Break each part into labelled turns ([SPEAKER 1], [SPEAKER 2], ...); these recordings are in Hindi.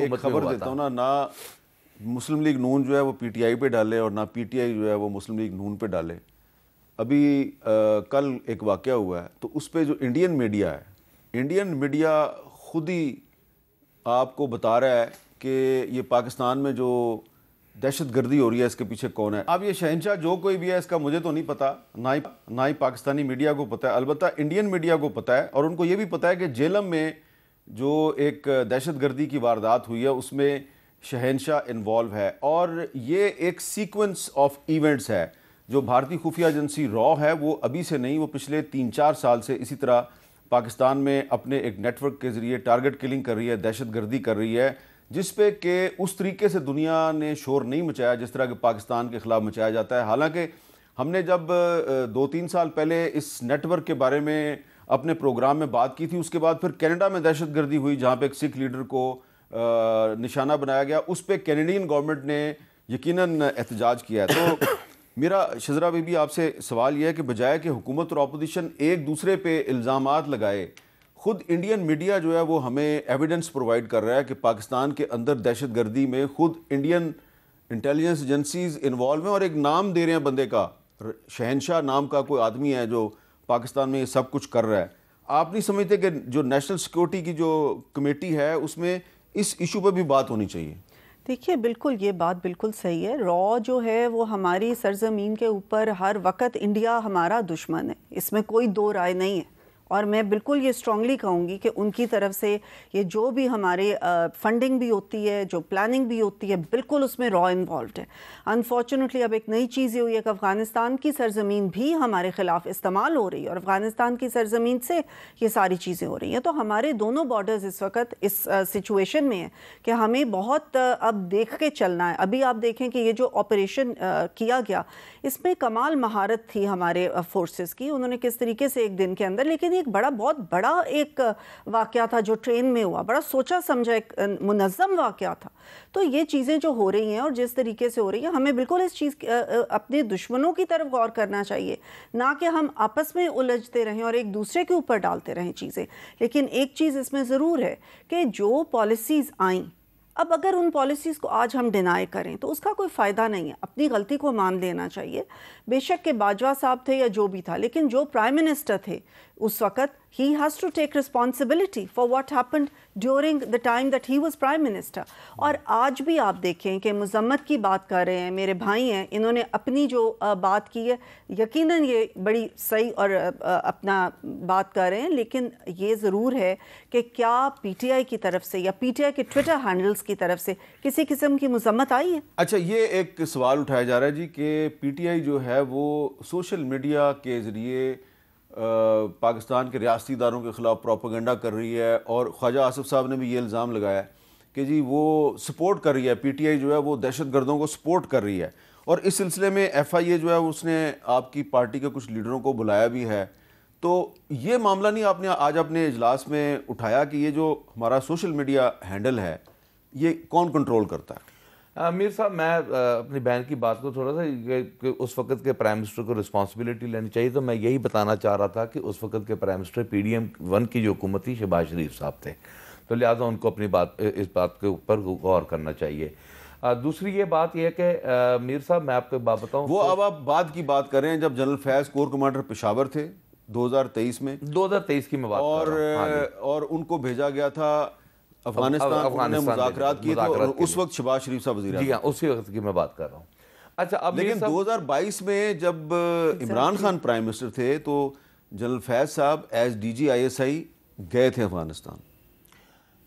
[SPEAKER 1] एक खबर देता हूँ ना मुस्लिम लीग नून जो है वो पीटीआई पे डाले और ना पीटीआई जो है वो मुस्लिम लीग नून पे डाले। अभी कल एक वाक़या हुआ है तो उस पे जो इंडियन मीडिया है, इंडियन मीडिया खुद ही आपको बता रहा है कि ये पाकिस्तान में जो दहशत गर्दी हो रही है इसके पीछे कौन है। अब ये शहंशाह जो कोई भी है इसका मुझे तो नहीं पता, ना ही पाकिस्तानी मीडिया को पता है, अलबत्ता इंडियन मीडिया को पता है और उनको ये भी पता है कि जेलम में जो एक दहशत गर्दी की वारदात हुई है उसमें शहंशाह इन्वॉल्व है और ये एक सीक्वेंस ऑफ इवेंट्स है। जो भारतीय खुफिया एजेंसी रॉ है वो अभी से नहीं, वो पिछले 3-4 साल से इसी तरह पाकिस्तान में अपने एक नेटवर्क के ज़रिए टारगेट किलिंग कर रही है, दहशत गर्दी कर रही है, जिस पे कि उस तरीके से दुनिया ने शोर नहीं मचाया जिस तरह के पाकिस्तान के ख़िलाफ़ मचाया जाता है। हालांकि हमने जब 2-3 साल पहले इस नेटवर्क के बारे में अपने प्रोग्राम में बात की थी, उसके बाद फिर कनाडा में दहशत गर्दी हुई जहाँ पे एक सिख लीडर को निशाना बनाया गया, उस पर कैनेडियन गवर्नमेंट ने यकीनन एहतजाज किया है। तो मेरा शजरा बीबी आपसे सवाल यह है कि बजाय कि हुकूमत और अपोजिशन एक दूसरे पे इल्ज़ामात लगाए, खुद इंडियन मीडिया जो है वो हमें एविडेंस प्रोवाइड कर रहा है कि पाकिस्तान के अंदर दहशत गर्दी में खुद इंडियन इंटेलिजेंस एजेंसीज इन्वॉल्व हैं और एक नाम दे रहे हैं बंदे का, शहंशाह नाम का कोई आदमी है जो पाकिस्तान में ये सब कुछ कर रहा है। आप नहीं समझते कि जो नेशनल सिक्योरिटी की जो कमेटी है उसमें इस इशू पर भी बात होनी चाहिए?
[SPEAKER 2] देखिए, बिल्कुल ये बात बिल्कुल सही है। रॉ जो है वो हमारी सरजमीन के ऊपर हर वक्त इंडिया हमारा दुश्मन है, इसमें कोई दो राय नहीं है और मैं बिल्कुल ये स्ट्रांगली कहूँगी कि उनकी तरफ से ये जो भी हमारे फंडिंग भी होती है, जो प्लानिंग भी होती है, बिल्कुल उसमें रॉ इन्वॉल्व है। अनफॉर्चुनेटली अब एक नई चीज़ ये हुई है कि अफ़गानिस्तान की सरजमीन भी हमारे ख़िलाफ़ इस्तेमाल हो रही है और अफ़गानिस्तान की सरजमीन से ये सारी चीज़ें हो रही हैं। तो हमारे दोनों बॉर्डर्स इस वक्त इस सिचुएशन में है कि हमें बहुत अब देख के चलना है। अभी आप देखें कि ये जो ऑपरेशन किया गया इसमें कमाल महारत थी हमारे फोर्सेस की, उन्होंने किस तरीके से एक दिन के अंदर, लेकिन एक बहुत बड़ा एक वाक़या था जो ट्रेन में हुआ, बड़ा सोचा समझा एक मुनज़्ज़म वाक़या था। तो ये चीज़ें जो हो रही हैं और जिस तरीके से हो रही है, हमें बिल्कुल इस चीज़ अपने दुश्मनों की तरफ गौर करना चाहिए, ना कि हम आपस में उलझते रहें और एक दूसरे के ऊपर डालते रहें चीज़ें। लेकिन एक चीज़ इसमें ज़रूर है कि जो पॉलिसीज़ आईं, अब अगर उन पॉलिसीज़ को आज हम डिनाई करें तो उसका कोई फ़ायदा नहीं है। अपनी गलती को मान लेना चाहिए। बेशक के बाजवा साहब थे या जो भी था, लेकिन जो प्राइम मिनिस्टर थे उस वक़्त, he has to take responsibility for what happened during the time that he was prime minister। और आज भी आप देखें कि मज़म्मत की बात कर रहे हैं, मेरे भाई हैं, इन्होंने अपनी जो बात की है यकीनन ये बड़ी सही और अपना बात कर रहे हैं, लेकिन ये ज़रूर है कि क्या पीटीआई की तरफ से या पीटीआई के ट्विटर हैंडल्स की तरफ से किसी किस्म की मज़म्मत आई है?
[SPEAKER 1] अच्छा, ये एक सवाल उठाया जा रहा है जी कि पीटीआई जो है वो सोशल मीडिया के ज़रिए पाकिस्तान के रियासती इदारों के ख़िलाफ़ प्रोपेगेंडा कर रही है और ख्वाजा आसिफ साहब ने भी ये इल्ज़ाम लगाया कि जी वो सपोर्ट कर रही है, पीटीआई जो है वो दहशत गर्दों को सपोर्ट कर रही है। और इस सिलसिले में एफआईए जो है उसने आपकी पार्टी के कुछ लीडरों को बुलाया भी है। तो ये मामला नहीं आपने आज अपने इजलास में उठाया कि ये जो हमारा सोशल मीडिया हैंडल है ये कौन कंट्रोल करता है?
[SPEAKER 3] मीर साहब, मैं अपनी बहन की बात को थोड़ा सा उस वक्त के प्राइम मिनिस्टर को रिस्पांसिबिलिटी लेनी चाहिए, तो मैं यही बताना चाह रहा था कि उस वक्त के प्राइम मिनिस्टर पीडीएम 1 की जो हुकूमत थी शहबाज शरीफ साहब थे, तो लिहाजा उनको अपनी बात इस बात के ऊपर गौर करना चाहिए। दूसरी ये बात यह है कि मीर साहब मैं आपको एक बात बताऊँ,
[SPEAKER 1] वो अब आप बाद की बात कर रहे हैं जब जनरल फैज़ कोर कमांडर पेशावर थे 2023 में,
[SPEAKER 3] 2023 की मैं बात कर रहा हूं।
[SPEAKER 1] और उनको भेजा गया था अफगानिस्तान ने मुज़ाकरात किए थे और उस वक्त शहबाज शरीफ साहब वज़ीर आज़म।
[SPEAKER 3] जी हाँ, उसी वक्त की मैं बात कर रहा हूँ। अच्छा, अब
[SPEAKER 1] लेकिन 2022 में जब इमरान खान प्राइम मिनिस्टर थे तो जनरल फैज साहब एज डीजी आईएसआई गए थे अफगानिस्तान।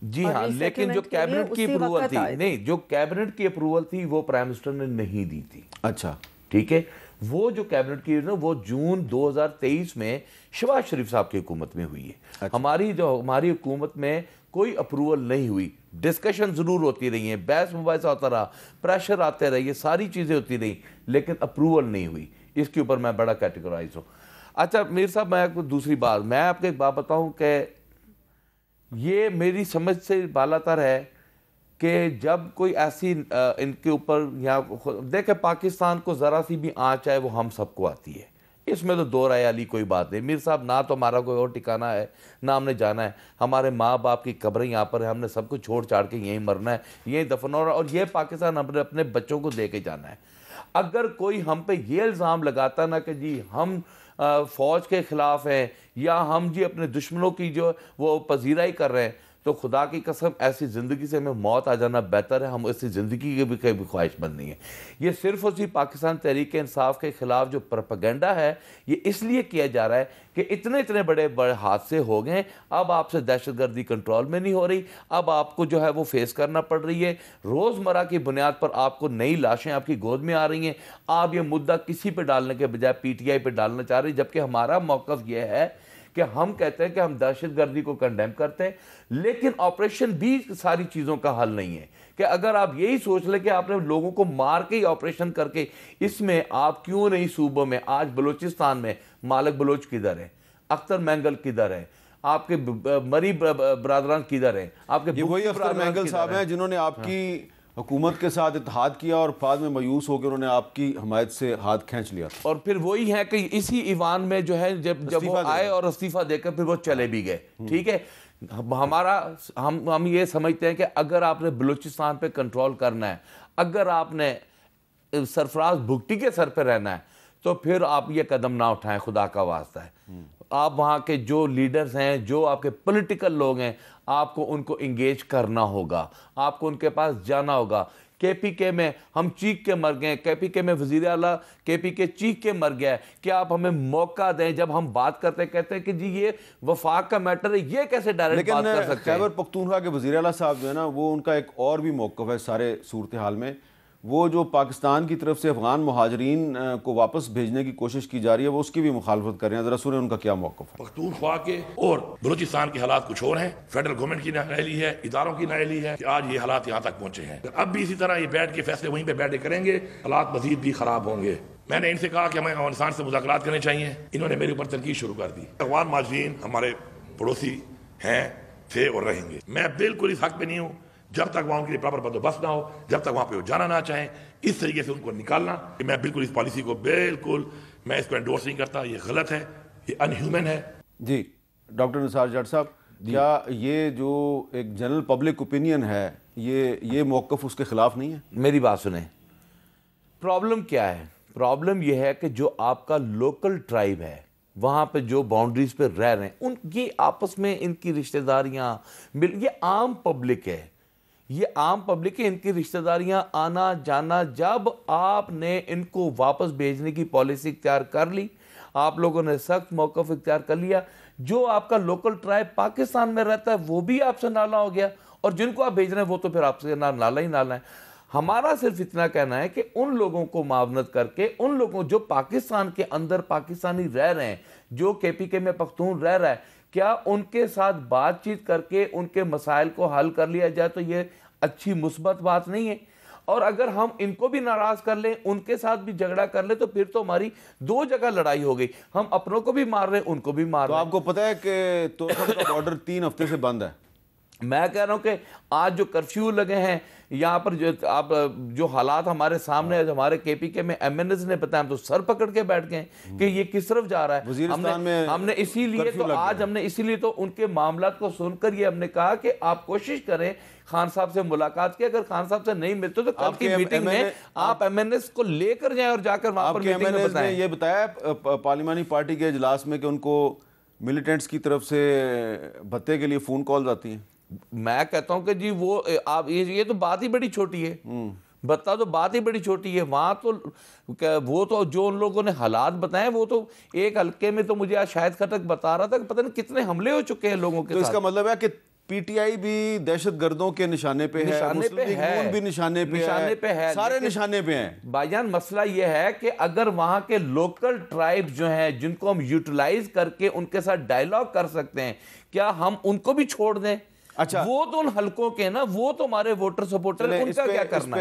[SPEAKER 3] जी हाँ, लेकिन जो कैबिनेट की अप्रूवल थी, नहीं, जो कैबिनेट की अप्रूवल थी वो प्राइम मिनिस्टर ने नहीं दी थी।
[SPEAKER 1] अच्छा,
[SPEAKER 3] ठीक है, वो जो कैबिनेट की ना वो जून 2023 में शहबाज शरीफ साहब की हुकूमत में हुई है। अच्छा। हमारी हुकूमत में कोई अप्रूवल नहीं हुई, डिस्कशन जरूर होती रही है, बहस मुबाहिसा होता रहा, प्रेशर आते रहे, ये सारी चीजें होती रही, लेकिन अप्रूवल नहीं हुई। इसके ऊपर मैं बड़ा कैटेगराइज हूँ। अच्छा मीर साहब, मैं आपको दूसरी बात, मैं आपको एक बात बताऊं कि ये मेरी समझ से बालातर है कि जब कोई ऐसी इनके ऊपर, या देखे पाकिस्तान को ज़रा सी भी आँच आए वो हम सबको आती है, इसमें तो दो राय वाली कोई बात नहीं। मीर साहब, ना तो हमारा कोई और ठिकाना है, ना हमने जाना है। हमारे माँ बाप की कब्रें यहाँ पर है, हमने सब कुछ छोड़ छाड़ के यहीं मरना है, यहीं दफन होना, और ये पाकिस्तान हमने अपने बच्चों को दे के जाना है। अगर कोई हम पे ये इल्ज़ाम लगाता ना कि जी हम फ़ौज के ख़िलाफ़ हैं या हम जी अपने दुश्मनों की जो वो पजीराई कर रहे हैं, तो खुदा की कसम ऐसी ज़िंदगी से हमें मौत आ जाना बेहतर है। हम ऐसी ज़िंदगी की भी कभी ख्वाहिशमंद नहीं है। ये सिर्फ और सिर्फ पाकिस्तान तहरीक इंसाफ के ख़िलाफ़ जो प्रोपेगेंडा है, ये इसलिए किया जा रहा है कि इतने इतने बड़े बड़े हादसे हो गए, अब आपसे दहशतगर्दी कंट्रोल में नहीं हो रही, अब आपको जो है वो फेस करना पड़ रही है। रोज़मर्रा की बुनियाद पर आपको नई लाशें आपकी गोद में आ रही हैं। आप ये मुद्दा किसी पे डालने के बजाय PTI पे डालना चाह रही, जबकि हमारा मौक़िफ़ ये है कि हम कहते हैं कि हम दहशतगर्दी को कंडेम करते हैं, लेकिन ऑपरेशन भी सारी चीज़ों का हल नहीं है। कि अगर आप यही सोच लें कि आपने लोगों को मार के ही ऑपरेशन करके, इसमें आप क्यों नहीं सूबों में, आज बलूचिस्तान में मालिक बलोच किधर है, अख्तर मैंगल किधर है, आपके मरी बरादरान किधर है, आपके
[SPEAKER 1] वही अख्तर मैंगल साहब हैं जिन्होंने आपकी हुकूमत के साथ इत्तेहाद किया और बाद में मायूस होकर उन्होंने आपकी हमायत से हाथ खींच लिया था।
[SPEAKER 3] और फिर वही है कि इसी ईवान में जो है जब वो आए और इस्तीफा देकर फिर वो चले भी गए। ठीक है, हम ये समझते हैं कि अगर आपने बलूचिस्तान पे कंट्रोल करना है, अगर आपने सरफराज भुगटी के सर पे रहना है, तो फिर आप ये कदम ना उठाएं, खुदा का वास्ता है। आप वहाँ के जो लीडर्स हैं, जो आपके पॉलिटिकल लोग हैं, आपको उनको इंगेज करना होगा, आपको उनके पास जाना होगा। KPK में हम चीख के मर गए, KPK में वज़ीर आला KPK चीख के मर गया है कि आप हमें मौका दें। जब हम बात करते कहते हैं कि जी ये वफाक का मैटर है, ये कैसे डायरेक्ट बात कर सकते हैं।
[SPEAKER 1] खैबर पख्तूनख्वा के वज़ीर आला साहब जो है ना, वो उनका एक और भी मौक़िफ़ है सारे सूरत हाल में। वो जो पाकिस्तान की तरफ से अफगान मुहाजिरीन को वापस भेजने की कोशिश की जा रही है, वो उसकी भी मुखालफत कर रहे हैं। ज़रा सुने उनका क्या मौक़िफ़ है।
[SPEAKER 4] पख्तूनख्वा के और बलूचिस्तान के हालात कुछ और हैं। फेडरल गवर्नमेंट की नाअहली है, इदारों की नाअहली है कि आज ये हालात यहाँ तक पहुँचे हैं। अब भी इसी तरह ये बैठ के फैसले वहीं पर बैठ के करेंगे, हालात मजीद भी ख़राब होंगे। मैंने इनसे कहा कि हमें अफगानिस्तान से मुज़ाकरात करने चाहिए, इन्होंने मेरे ऊपर तनकीद शुरू कर दी। अफगान मुहाजिरीन हमारे पड़ोसी हैं, थे और रहेंगे। मैं बिल्कुल इस हक पे नहीं हूँ जब तक वहाँ उनके लिए प्रॉपर बंदोबस्त ना हो, जब तक वहाँ पे वो जाना ना चाहें, इस तरीके से उनको निकालना। मैं बिल्कुल इस पॉलिसी को मैं इसको एंडोर्स नहीं करता, ये गलत है, ये अनह्यूमन है।
[SPEAKER 1] जी डॉक्टर निसार जट साहब, क्या ये जो एक जनरल पब्लिक ओपिनियन है, ये मौक़िफ़ उसके ख़िलाफ़ नहीं है?
[SPEAKER 3] मेरी बात सुने, प्रॉब्लम क्या है? प्रॉब्लम यह है कि जो आपका लोकल ट्राइब है, वहाँ पे जो बाउंड्रीज पे रह रहे हैं, उनकी आपस में इनकी रिश्तेदारियाँ, ये आम पब्लिक है, ये आम पब्लिक है, इनकी रिश्तेदारियां आना जाना। जब आपने इनको वापस भेजने की पॉलिसी इख्तियार कर ली, आप लोगों ने सख्त मौक़िफ़ इख्तियार कर लिया, जो आपका लोकल ट्राइब पाकिस्तान में रहता है वो भी आपसे नाला हो गया, और जिनको आप भेज रहे हैं वो तो फिर आपसे नाला ही नाला है। हमारा सिर्फ इतना कहना है कि उन लोगों को मावनत करके, उन लोगों जो पाकिस्तान के अंदर पाकिस्तानी रह रहे हैं, जो KPK में पख्तून रह रहा है, क्या उनके साथ बातचीत करके उनके मसाइल को हल कर लिया जाए तो ये अच्छी मुस्बत बात नहीं है? और अगर हम इनको भी नाराज कर लें, उनके साथ भी झगड़ा कर लें, तो फिर तो हमारी दो जगह लड़ाई हो गई। हम अपनों को भी मार रहे हैं, उनको भी मार रहे हैं।
[SPEAKER 1] तो आपको पता है कि तोरखम का बॉर्डर 3 हफ्ते से बंद है।
[SPEAKER 3] मैं कह रहा हूं कि आज जो कर्फ्यू लगे हैं यहाँ पर, जो हालात हमारे सामने है, हमारे KPK में MNS ने बताया, हम तो सर पकड़ के बैठ गए कि ये किस तरफ जा रहा है। हमने इसीलिए तो आज हमने इसीलिए तो उनके मामलात को सुनकर ये हमने कहा कि आप कोशिश करें खान साहब से मुलाकात की। अगर खान साहब से नहीं मिलते तो कल की मीटिंग में आप MNS को लेकर जाएं और जाकर वहां पर मीटिंग में बताएं।
[SPEAKER 1] ये बताया पार्लिमानी पार्टी के इजलास में कि उनको मिलिटेंट्स की तरफ से भत्ते के लिए फोन कॉल आती हैं।
[SPEAKER 3] मैं कहता हूं कि जी वो आप ये तो बात ही बड़ी छोटी है, भत्ता तो बात ही बड़ी छोटी है। वहां तो वो तो जो उन लोगों ने हालात बताए, वो तो एक हल्के में तो मुझे आज शायद खटक बता रहा था कि पता नहीं कितने हमले हो चुके हैं लोगों के साथ।
[SPEAKER 1] तो इसका मतलब है कि PTI भी दहशतगर्दों के निशाने पे है, मुस्लिम लीग नून भी निशाने पे है, सारे निशाने पे हैं।
[SPEAKER 3] भाईजान मसला ये है कि अगर वहां के लोकल ट्राइब जो हैं, जिनको हम यूटिलाइज करके उनके साथ डायलॉग कर सकते हैं, क्या हम उनको भी छोड़ दें?
[SPEAKER 1] अच्छा,
[SPEAKER 3] वो तो उन हलकों के ना, वो तो हमारे वोटर सपोर्टर, उनका क्या करना है?